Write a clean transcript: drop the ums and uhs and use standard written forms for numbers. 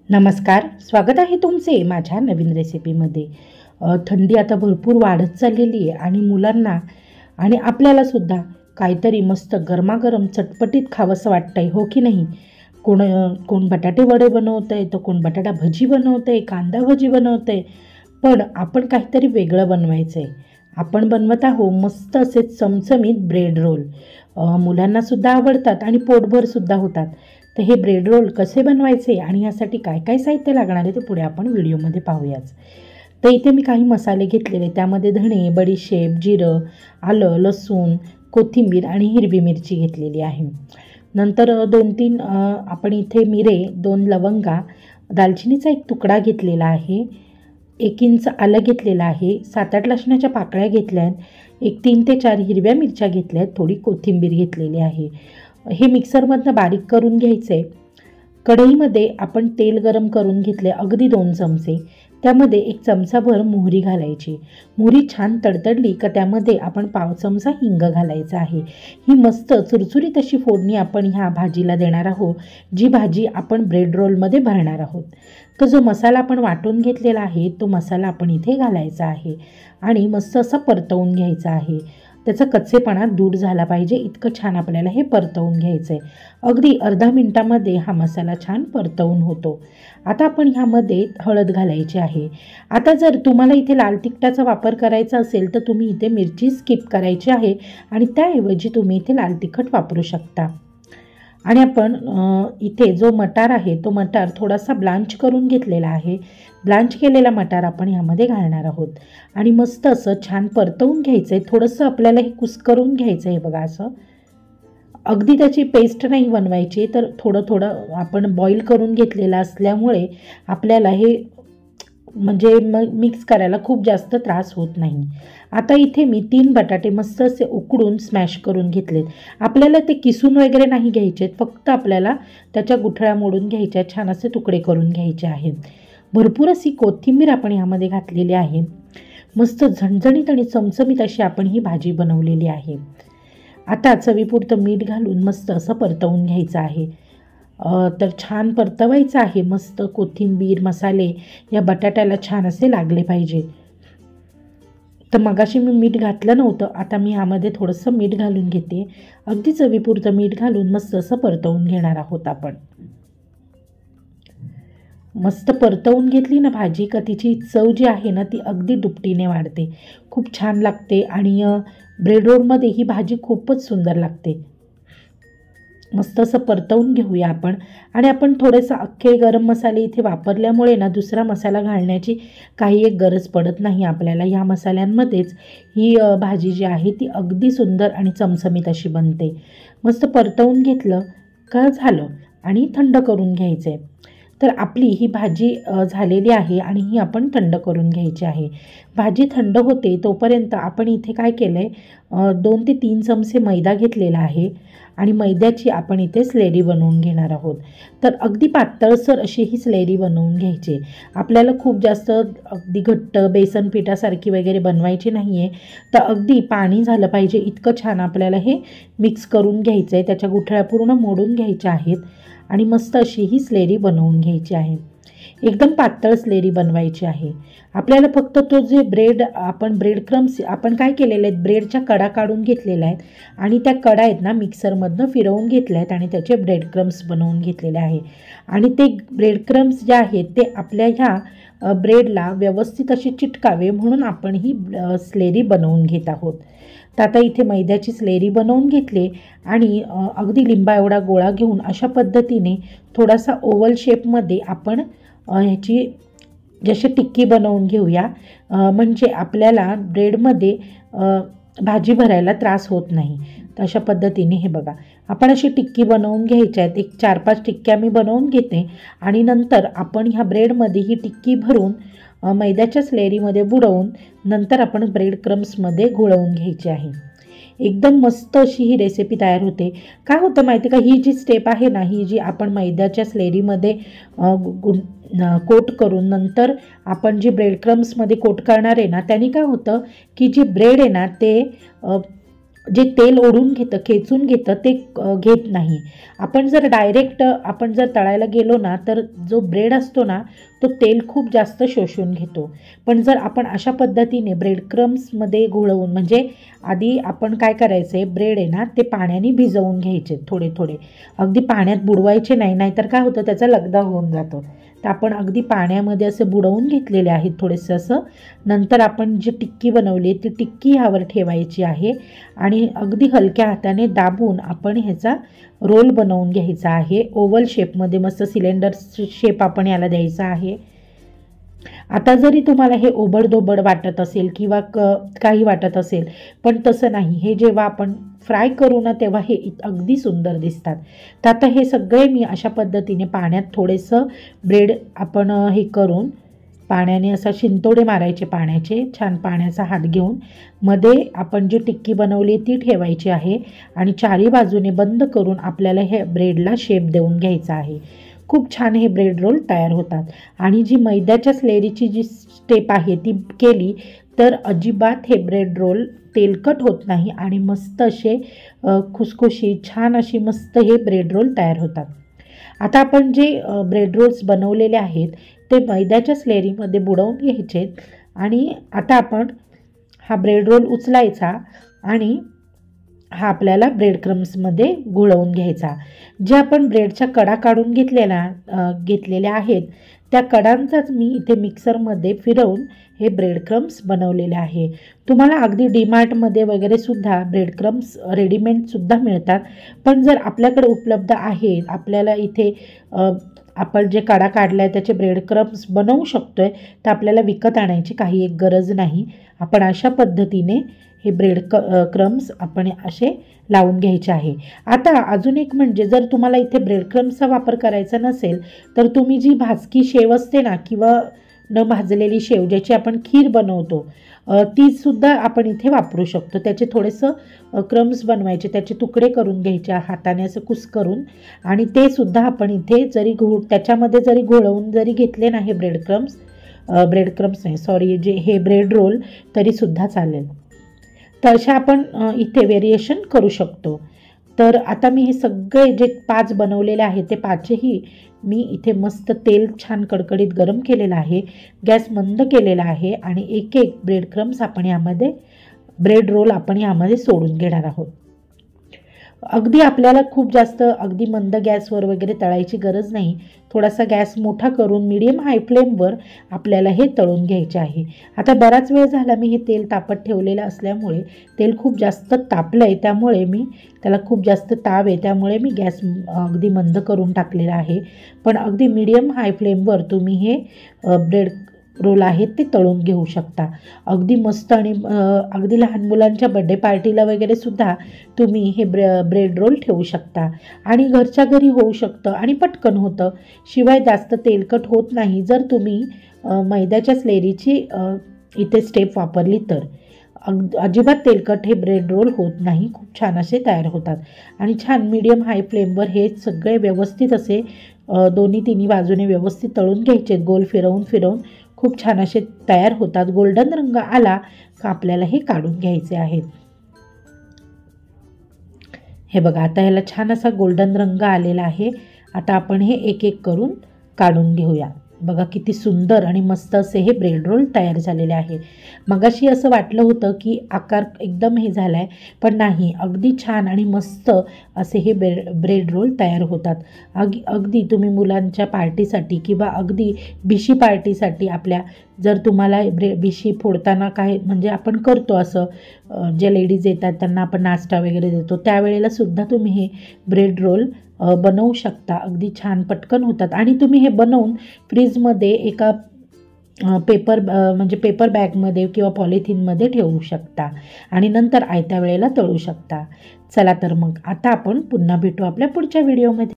नमस्कार, स्वागत आहे तुमचे माझ्या नवीन रेसिपीमध्ये। थंडी आता भरपूर वाढत चाललेली आहे आणि मुलांना आणि आपल्यालासुद्धा काहीतरी मस्त गरमागरम चटपटीत खावंसं वाटतं आहे, हो की नाही? कोण कोण बटाटे वडे बनवतं आहे, तर कोण बटाटा भजी बनवतं आहे, कांदा भजी बनवतं आहे। पण आपण काहीतरी वेगळं बनवायचं आहे। आपण बनवत आहोत मस्त असे चमचमीत ब्रेड रोल। मुलांनासुद्धा आवडतात आणि पोटभरसुद्धा होतात। तर हे ब्रेड रोल कसे बनवायचे आणि यासाठी काय काय साहित्य लागणार आहे ते पुढे आपण व्हिडिओमध्ये पाहूयाच। तर इथे मी काही मसाले घेतलेले, त्यामध्ये धणे, बडीशेप, जिरं, आलं, लसूण, कोथिंबीर आणि हिरवी मिरची घेतलेली आहे। नंतर 2-3 आपण इथे मिरे, 2 लवंगा, दालचिनीचा एक तुकडा घेतलेला आहे, 1 इंच आलं घेतलेलं आहे, 7-8 लसणाच्या पाकळ्या घेतल्या आहेत, एक 3 ते 4 हिरव्या मिरच्या घेतल्या आहेत, थोडी कोथिंबीर घेतलेली आहे। हे मिक्सरमधनं बारीक करून घ्यायचं आहे। कढईमध्ये आपण तेल गरम करून घेतले, अगदी 2 चमचे। त्यामध्ये 1 चमचाभर मोहरी घालायची। मोहरी छान तडतडली का त्यामध्ये आपण पाव चमचा हिंग घालायचा आहे। ही मस्त चुरचुरीत अशी फोडणी आपण ह्या भाजीला देणार आहोत, जी भाजी आपण ब्रेड रोलमध्ये भरणार आहोत। तर जो मसाला आपण वाटून घेतलेला आहे तो मसाला आपण इथे घालायचा आहे आणि मस्त असा परतवून घ्यायचा आहे। त्याचा कच्चेपणा दूर झाला पाहिजे इतकं छान आपल्याला हे परतवून घ्यायचं आहे। अगदी अर्धा मिनिटामध्ये हा मसाला छान परतवून होतो। आता आपण ह्यामध्ये हळद घालायची आहे। आता जर तुम्हाला इथे लाल तिखटाचा वापर करायचा असेल तर तुम्ही इथे मिरची स्किप करायची आहे आणि त्याऐवजी तुम्ही इथे लाल तिखट वापरू शकता। आणि आपण इथे जो मटार आहे तो मटार थोडासा ब्लांच करून घेतलेला आहे। ब्लांच केलेला मटार आपण ह्यामध्ये घालणार आहोत आणि मस्त असं छान परतवून घ्यायचं आहे। थोडंसं आपल्याला हे कुस्करून घ्यायचं आहे बघा, असं अगदी त्याची पेस्ट नाही बनवायची, तर थोडं थोडं आपण बॉईल करून घेतलेलं असल्यामुळे आपल्याला हे म्हणजे मिक्स करायला खूप जास्त त्रास होत नाही। आता इथे मी 3 बटाटे मस्त असे उकडून स्मॅश करून घेतलेत। आपल्याला ते किसून वगैरे नाही घ्यायचे, फक्त आपल्याला त्याच्या गुठळ्या मोडून घ्यायच्या, छान असे तुकडे करून घ्यायचे आहेत। भरपूर अशी कोथिंबीर आपण यामध्ये घातलेली आहे। मस्त झणझणीत आणि चमचमीत अशी आपण ही भाजी बनवलेली आहे। आता चवीपुरतं मीठ घालून मस्त असं परतवून घ्यायचं आहे। तर छान परतवायचं आहे। मस्त कोथिंबीर, मसाले या बटाट्याला छान असे लागले पाहिजे। तर मगाशी मी मीठ घातलं नव्हतं, आता मी ह्यामध्ये थोडंसं मीठ घालून घेते। अगदी चवीपुरतं मीठ घालून मस्त असं परतवून घेणार आहोत आपण। मस्त परतवून घेतली ना भाजी का तिची चव जी आहे ना ती अगदी दुपटीने वाढते, खूप छान लागते आणि ब्रेड रोलमध्ये ही भाजी खूपच सुंदर लागते। मस्त असं परतवून घेऊया आपण आणि आपण थोडेसे अख्खे गरम मसाले इथे वापरल्यामुळे ना दुसरा मसाला घालण्याची काही एक गरज पडत नाही आपल्याला। ह्या मसाल्यांमध्येच ही भाजी जी आहे ती अगदी सुंदर आणि चमचमीत अशी बनते। मस्त परतवून घेतलं का झालं आणि थंड करून घ्यायचं आहे। तर आपली ही भाजी झालेली आहे आणि ही आपण थंड करून घ्यायची आहे। भाजी थंड होते तोपर्यंत आपण इथे काय केलं आहे, 2 ते 3 चमचे मैदा घेतलेला आहे आणि मैद्याची आपण इथे स्लेरी बनवून घेणार आहोत। तर अगदी पातळसर अशी ही स्लेरी बनवून घ्यायची। आपल्याला खूप जास्त अगदी घट्ट बेसन पिठासारखी वगैरे बनवायची नाही आहे, तर अगदी पाणी झालं पाहिजे इतकं छान आपल्याला हे मिक्स करून घ्यायचं आहे। त्याच्या गुठळ्या पूर्ण मोडून घ्यायच्या आहेत आणि मस्त अशी ही स्लेरी बनवून घ्यायची आहे। एकदम पातळ स्लेरी बनवायची आहे आपल्याला। फक्त तो जे ब्रेड क्रम्स आपण काय केलेले आहेत, ब्रेडच्या कडा काढून ब्रेडच्या आहेत आणि त्या कडा आहेत ना मिक्सरमधनं फिरवून घेतल्या आहेत आणि त्याचे ब्रेड क्रम्स बनवून घेतलेले आहे आणि ते ब्रेड क्रम्स जे आहेत ते आपल्या ह्या ब्रेडला व्यवस्थित असे चिटकावे म्हणून आपण ही स्लेरी बनवून घेत आहोत। तर आता इथे मैद्याची स्लेरी बनवून घेतली आणि अगदी लिंबा एवढा गोळा घेऊन अशा पद्धतीने थोडासा ओव्हल शेपमध्ये आपण ह्याची जशी टिक्की बनवून घेऊया, म्हणजे आपल्याला ब्रेडमध्ये भाजी भरायला त्रास होत नाही। तर अशा पद्धतीने हे बघा आपण अशी टिक्की बनवून घ्यायच्या आहेत। एक 4-5 टिक्क्या मी बनवून घेते आणि नंतर आपण ह्या ब्रेडमध्ये ही टिक्की भरून मैद्याच्या स्लेरीमध्ये बुडवून नंतर आपण ब्रेड क्रम्समध्ये घोळवून घ्यायची आहे। एकदम मस्त अशी ही रेसिपी तयार होते। काय होतं माहिती का, ही जी स्टेप आहे ना, ही जी आपण मैद्याच्या स्लेरीमध्ये कोट करून नंतर आपण जी ब्रेड क्रम्समध्ये कोट करणार आहे ना, त्याने काय होतं की जी ब्रेड आहे ना ते जे तेल ओढून घेतं, खेचून घेतं ते घेत नाही. आपण जर डायरेक्ट आपण जर तळायला गेलो ना, तर जो ब्रेड असतो ना, तो तेल खूप जास्त शोषून घेतो. पण जर आपण अशा पद्धतीने ब्रेड क्रम्समध्ये घोळवून, म्हणजे आधी आपण काय करायचं आहे, ब्रेड आहे ना ते पाण्याने भिजवून घ्यायचे थोडे थोडे, अगदी पाण्यात बुडवायचे नाही, नाहीतर काय होतं त्याचा लगदा होऊन जातो. तर आपण अगदी पाण्यामध्ये असे बुडवून घेतलेले आहेत थोडेसे असं. नंतर आपण जी टिक्की बनवली ती टिक्की ह्यावर ठेवायची आहे आणि अगदी हलक्या हाताने दाबून आपण ह्याचा रोल बनवून घ्यायचा आहे. ओव्हल शेपमध्ये मस्त सिलेंडर शेप आपण याला द्यायचा आहे. आता जरी तुम्हाला हे ओबडधोबड वाटत असेल किंवा काही वाटत असेल, पण तसं नाही. हे जेव्हा आपण फ्राय करू ना तेव्हा हे अगदी सुंदर दिसतात. तर आता हे सगळे मी अशा पद्धतीने पाण्यात थोडेसं ब्रेड आपण हे करून पाण्याने असा शिंतोडे मारायचे पाण्याचे, छान पाण्याचा हात घेऊन मध्ये आपण जी टिक्की बनवली ती ठेवायची आहे आणि चारी बाजूने बंद करून आपल्याला हे ब्रेडला शेप देऊन घ्यायचा आहे. खूप छान हे ब्रेड रोल तयार होतात. आणि जी मैद्याच्या स्लेरीची जी स्टेप आहे ती केली तर अजिबात हे ब्रेड रोल तेलकट होत नाही आणि मस्त असे खुसखुशीत छान अशी मस्त हे ब्रेड रोल तयार होतात. आता आपण जे ब्रेड रोल्स बनवलेले आहेत ते मैद्याच्या स्लेरीमध्ये बुडवून घ्यायचे आणि आता आपण हा ब्रेड रोल उचलायचा आणि हा आपल्याला ब्रेड क्रम्समध्ये घोळवून घ्यायचा. जे आपण ब्रेडच्या कडा काढून घेतलेल्या आहेत त्या कडांचाच मी इथे मिक्सरमध्ये फिरवून हे ब्रेड क्रम्स बनवलेले आहे. तुम्हाला अगदी डीमार्टमध्ये वगैरे सुद्धा ब्रेड क्रम्स रेडीमेडसुद्धा मिळतात. पण जर आपल्याकडे उपलब्ध आहे, आपल्याला इथे आपण जे कडा काढला आहे त्याचे ब्रेड क्रम्स बनवू शकतो आहे, तर आपल्याला विकत आणायची काही एक गरज नाही. आपण अशा पद्धतीने हे ब्रेड क्रम्स आपण असे लावून घ्यायचे आहे. आता अजून एक म्हणजे जर तुम्हाला इथे ब्रेड क्रम्सचा वापर करायचा नसेल तर तुम्ही जी भाजकी शेव असते ना किंवा न भाजलेली शेव ज्याची आपण खीर बनवतो तीसुद्धा आपण इथे वापरू शकतो. त्याचे थोडेसं क्रम्स बनवायचे, त्याचे तुकडे करून घ्यायचे हाताने असं कुस्करून आणि ते सुद्धा आपण इथे जरी त्याच्यामध्ये जरी घोळवून जरी घेतले ना हे ब्रेड क्रम्स नाही सॉरी जे हे ब्रेड रोल तरीसुद्धा चालेल. तर अशा आपण इथे व्हेरिएशन करू शकतो. तर आता मी हे सगळे जे 5 बनवलेले आहेत ते 5ही मी इथे मस्त तेल छान कडकडीत गरम केलेलं आहे, गॅस मंद केलेला आहे आणि एक एक ब्रेड क्रम्स आपण यामध्ये ब्रेड रोल आपण यामध्ये सोडून घेणार आहोत. अगदी आपल्याला खूप जास्त अगदी मंद गॅसवर वगैरे तळायची गरज नाही. थोडासा गॅस मोठा करून मीडियम हाय फ्लेमवर आपल्याला हे तळून घ्यायचे आहे. आता बराच वेळ झाला मी हे तेल तापत ठेवलेलं असल्यामुळे तेल खूप जास्त तापलं आहे, त्यामुळे मी त्याला खूप जास्त ताव आहे त्यामुळे मी गॅस अगदी मंद करून टाकलेला आहे. पण अगदी मीडियम हाय फ्लेमवर तुम्ही हे ब्रेड रोल आहेत ते तळून घेऊ शकता. अगदी मस्त आणि अगदी लहान मुलांच्या बड्डे पार्टीला वगैरे सुद्धा तुम्ही हे ब्रेड रोल ठेवू शकता आणि घरच्या घरी होऊ शकतं आणि पटकन होतं. शिवाय जास्त तेलकट होत नाही जर तुम्ही मैद्याच्या स्लेरीची इथे स्टेप वापरली तर. अजिबात तेलकट हे ब्रेड रोल होत नाही, खूप छान असे तयार होतात आणि छान मीडियम हाय फ्लेमवर हे सगळे व्यवस्थित असे दोन्ही तिन्ही बाजूने व्यवस्थित तळून घ्यायचे. गोल फिरवून खूप छान असे तयार होतात. गोल्डन रंग आला का आपल्याला हे काढून घ्यायचे आहेत. हे बघा आता ह्याला छान असा गोल्डन रंग आलेला आहे. आता आपण हे एक एक करून काढून घेऊया. बघा किती सुंदर आणि मस्त असे हे ब्रेड रोल तयार झालेले आहे. मगाशी असं वाटलं होतं की आकार एकदम हे झाला आहे, पण नाही, अगदी छान आणि मस्त असे हे ब्रेड रोल तयार होतात. अगदी तुम्ही मुलांच्या पार्टीसाठी किंवा अगदी बिशी पार्टीसाठी आपल्या जर तुम्हाला बिशी फोडताना काय म्हणजे आपण करतो असं जे लेडीज येतात त्यांना आपण नाश्ता वगैरे देतो त्यावेळेला सुद्धा तुम्ही हे ब्रेड रोल बनवू शकता. अगदी छान पटकन होतात आणि तुम्ही हे बनवून फ्रीजमध्ये एका पेपर बॅगमध्ये किंवा पॉलिथिनमध्ये ठेवू शकता आणि नंतर आयत्या वेळेला तळू शकता. चला तर मग आता आपण पुन्हा भेटू आपल्या पुढच्या व्हिडिओमध्ये.